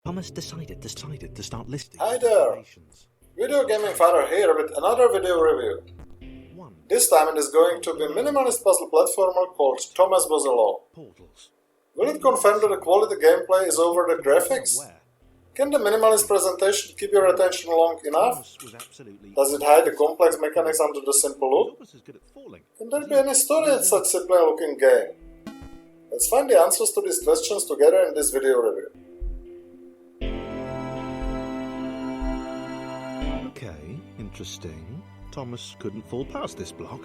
Thomas decided to start listing. Hi there! VideoGaming Father here with another video review. This time it is going to be a minimalist puzzle platformer called Thomas Was Alone. Will it confirm that the quality gameplay is over the graphics? Can the minimalist presentation keep your attention long enough? Does it hide the complex mechanics under the simple look? Can there be any story in such simple looking game? Let's find the answers to these questions together in this video review. Okay, interesting. Thomas couldn't fall past this block.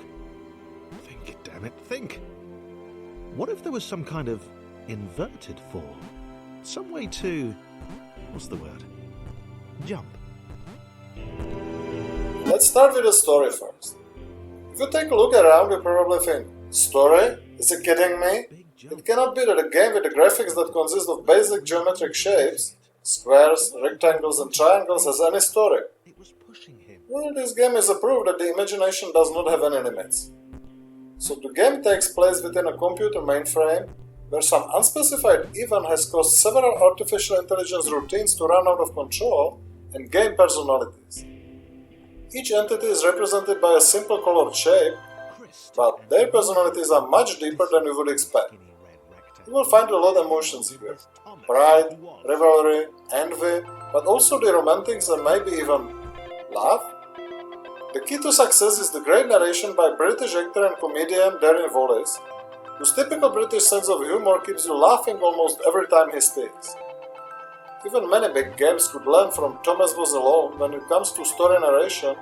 Think, damn it, think! What if there was some kind of inverted fall? Some way to... what's the word? Jump. Let's start with the story first. If you take a look around, you probably think, story? Is it kidding me? It cannot be that a game with the graphics that consist of basic geometric shapes, squares, rectangles and triangles has any story. Well, this game is a proof that the imagination does not have any limits. So the game takes place within a computer mainframe where some unspecified event has caused several artificial intelligence routines to run out of control and gain personalities. Each entity is represented by a simple colored shape, but their personalities are much deeper than you would expect. You will find a lot of emotions here. Pride, rivalry, envy, but also the romantics and maybe even love. The key to success is the great narration by British actor and comedian Darren Wallace, whose typical British sense of humor keeps you laughing almost every time he speaks. Even many big games could learn from Thomas Was Alone when it comes to story narration,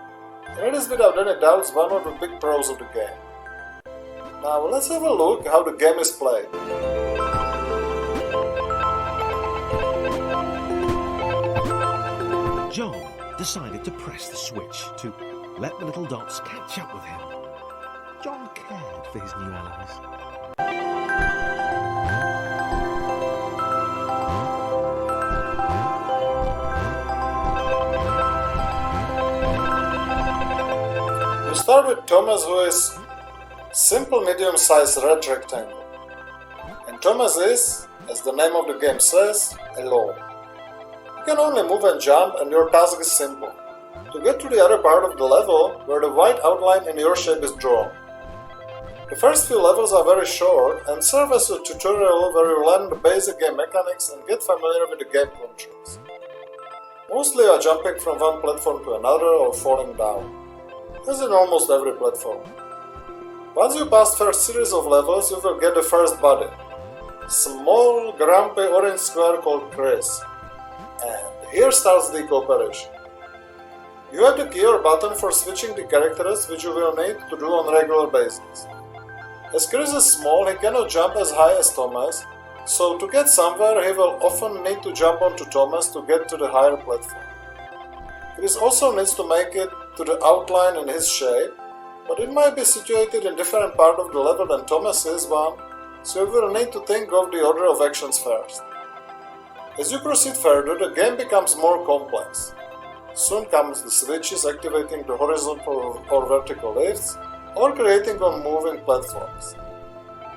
and it is without any doubts one of the big pros of the game. Now let's have a look how the game is played. John decided to press the switch to let the little dots catch up with him. John cared for his new allies. We start with Thomas, who is simple medium-sized red rectangle. And Thomas is, as the name of the game says, alone. You can only move and jump, and your task is simple: to get to the other part of the level where the white outline in your shape is drawn. The first few levels are very short and serve as a tutorial where you learn the basic game mechanics and get familiar with the game controls. Mostly you are jumping from one platform to another or falling down, as in almost every platform. Once you pass the first series of levels, you will get the first body, small grumpy orange square called Chris. And here starts the cooperation. You have the key or button for switching the characters, which you will need to do on a regular basis. As Chris is small, he cannot jump as high as Thomas, so to get somewhere he will often need to jump onto Thomas to get to the higher platform. Chris also needs to make it to the outline in his shape, but it might be situated in different part of the level than Thomas is one, so you will need to think of the order of actions first. As you proceed further, the game becomes more complex. Soon comes the switches activating the horizontal or vertical lifts, or creating or moving platforms.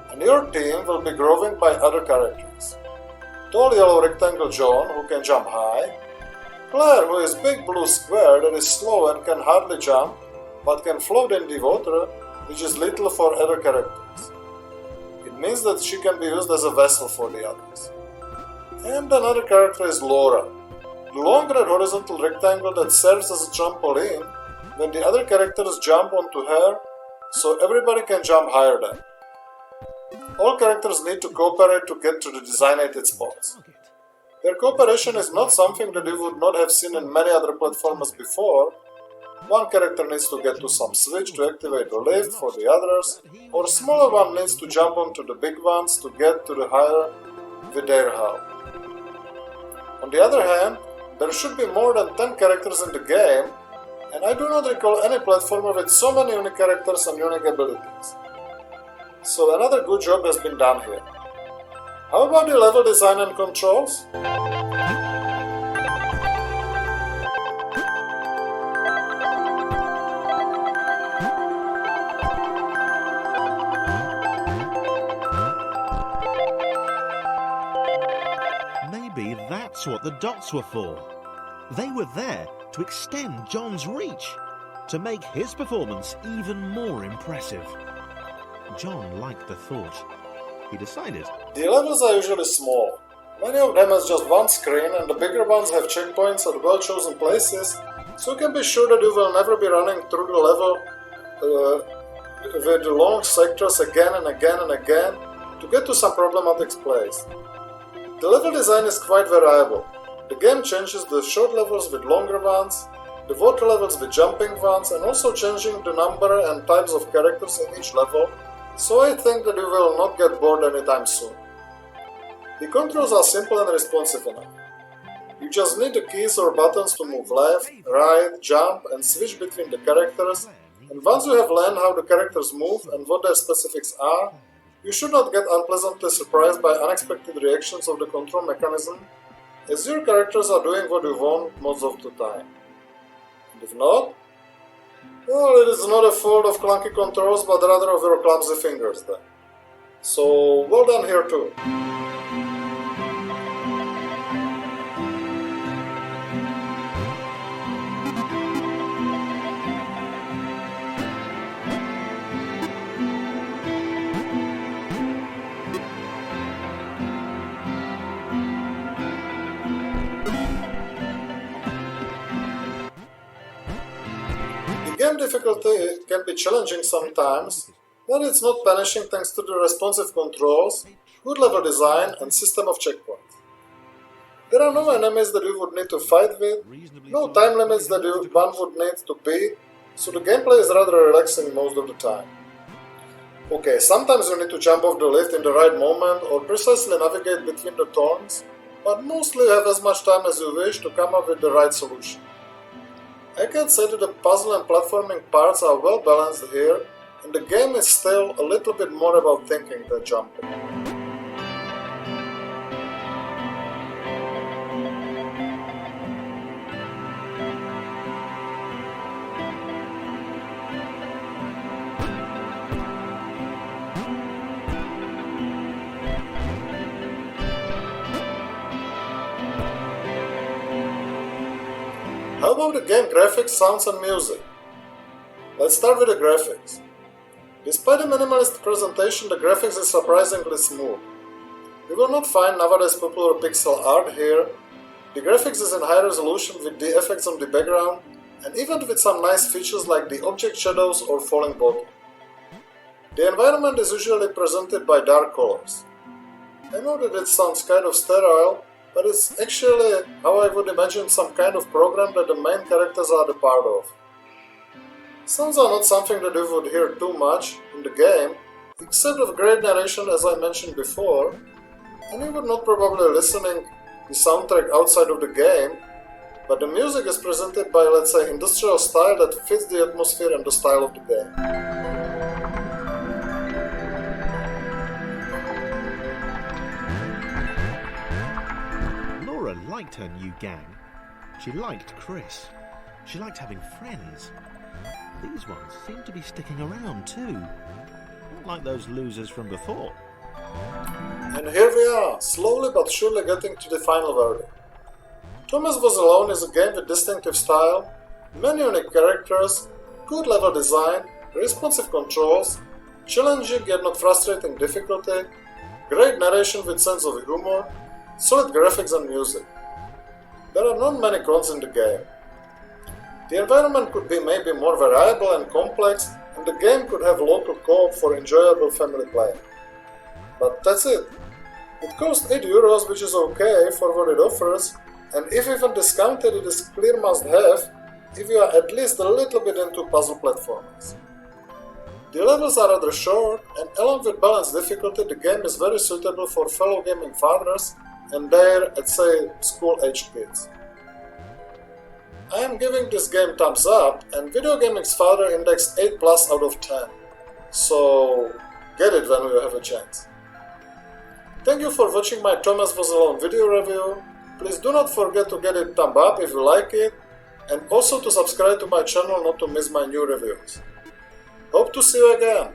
And your team will be growing by other characters. Tall yellow rectangle John, who can jump high. Claire, who is big blue square that is slow and can hardly jump, but can float in the water, which is little for other characters. It means that she can be used as a vessel for the others. And another character is Laura, the long red horizontal rectangle that serves as a trampoline when the other characters jump onto her, so everybody can jump higher than. All characters need to cooperate to get to the designated spots. Their cooperation is not something that you would not have seen in many other platformers before. One character needs to get to some switch to activate the lift for the others, or a smaller one needs to jump onto the big ones to get to the higher with their help. On the other hand, there should be more than 10 characters in the game, and I do not recall any platformer with so many unique characters and unique abilities. So another good job has been done here. How about the level design and controls? That's what the dots were for. They were there to extend John's reach, to make his performance even more impressive. John liked the thought. He decided. The levels are usually small. Many of them has just one screen, and the bigger ones have checkpoints at well-chosen places, so you can be sure that you will never be running through the level with the long sectors again and again and again to get to some problematic place. The level design is quite variable. The game changes the short levels with longer ones, the water levels with jumping ones, and also changing the number and types of characters in each level, so I think that you will not get bored anytime soon. The controls are simple and responsive enough. You just need the keys or buttons to move left, right, jump and switch between the characters, and once you have learned how the characters move and what their specifics are, you should not get unpleasantly surprised by unexpected reactions of the control mechanism, as your characters are doing what you want most of the time. And if not, well, it is not a fault of clunky controls, but rather of your clumsy fingers then. So, well done here too. Game difficulty can be challenging sometimes, but it's not punishing thanks to the responsive controls, good level design and system of checkpoints. There are no enemies that you would need to fight with, no time limits that one would need to beat, so the gameplay is rather relaxing most of the time. Okay, sometimes you need to jump off the lift in the right moment or precisely navigate between the thorns, but mostly you have as much time as you wish to come up with the right solution. I can say that the puzzle and platforming parts are well balanced here, and the game is still a little bit more about thinking than jumping. How about the game graphics, sounds and music? Let's start with the graphics. Despite the minimalist presentation, the graphics is surprisingly smooth. You will not find nowadays popular pixel art here. The graphics is in high resolution with the effects on the background and even with some nice features like the object shadows or falling bottom. The environment is usually presented by dark colors. I know that it sounds kind of sterile, but it's actually how I would imagine some kind of program that the main characters are the part of. Sounds are not something that you would hear too much in the game, except of great narration as I mentioned before, and you would not probably listening the soundtrack outside of the game, but the music is presented by, let's say, industrial style that fits the atmosphere and the style of the game. Liked her new gang. She liked Chris. She liked having friends. These ones seem to be sticking around too. Not like those losers from before. And here we are, slowly but surely getting to the final verdict. Thomas Was Alone is a game with distinctive style, many unique characters, good level design, responsive controls, challenging yet not frustrating difficulty, great narration with sense of humor, solid graphics and music. There are not many cons in the game. The environment could be maybe more variable and complex, and the game could have local co-op for enjoyable family play. But that's it. It costs €8, which is okay for what it offers, and if even discounted, it is clear must-have if you are at least a little bit into puzzle platformers. The levels are rather short, and along with balanced difficulty, the game is very suitable for fellow gaming fathers and their, let's say, school-aged kids. I am giving this game thumbs up, and VideoGaming Father indexed 8 plus out of 10. So, get it when you have a chance. Thank you for watching my Thomas Was Alone video review. Please do not forget to get it thumb up if you like it, and also to subscribe to my channel not to miss my new reviews. Hope to see you again!